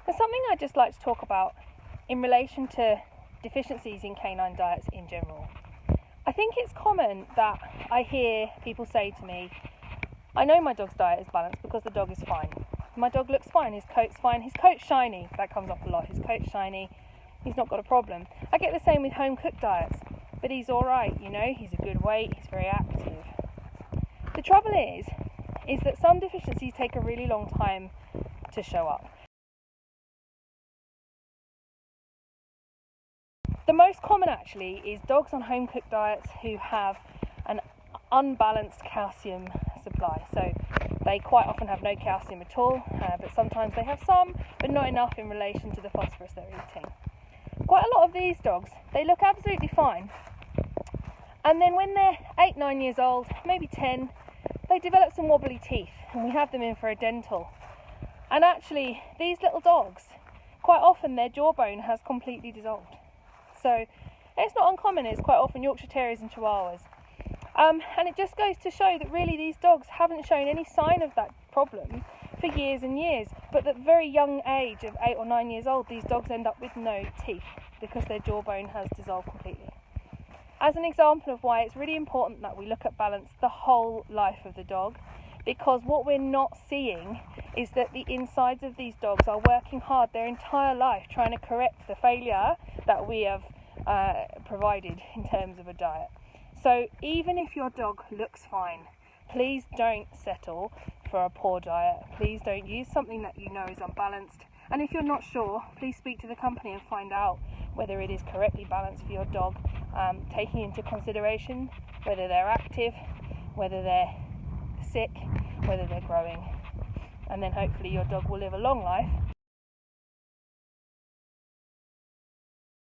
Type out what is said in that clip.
There's something I'd just like to talk about in relation to deficiencies in canine diets in general. I think it's common that I hear people say to me, I know my dog's diet is balanced because the dog is fine. My dog looks fine, his coat's fine, his coat's shiny. That comes up a lot, his coat's shiny, he's not got a problem. I get the same with home cooked diets, but he's alright, he's a good weight, he's very active. The trouble is that some deficiencies take a really long time to show up. The most common actually is dogs on home cooked diets who have an unbalanced calcium supply. So they quite often have no calcium at all, but sometimes they have some, but not enough in relation to the phosphorus they're eating. Quite a lot of these dogs, they look absolutely fine. And then when they're 8-9 years old, maybe 10, they develop some wobbly teeth and we have them in for a dental. And actually, these little dogs, quite often their jawbone has completely dissolved. So it's not uncommon, it's quite often Yorkshire Terriers and Chihuahuas. And it just goes to show that really these dogs haven't shown any sign of that problem for years and years. But at a very young age of 8 or 9 years old, these dogs end up with no teeth because their jawbone has dissolved completely. As an example of why it's really important that we look at balance the whole life of the dog, because what we're not seeing is that the insides of these dogs are working hard their entire life trying to correct the failure that we have provided in terms of a diet. So even if your dog looks fine, please don't settle for a poor diet. Please don't use something that you know is unbalanced. And if you're not sure, please speak to the company and find out whether it is correctly balanced for your dog, taking into consideration whether they're active, whether they're sick, whether they're growing. And then hopefully your dog will live a long life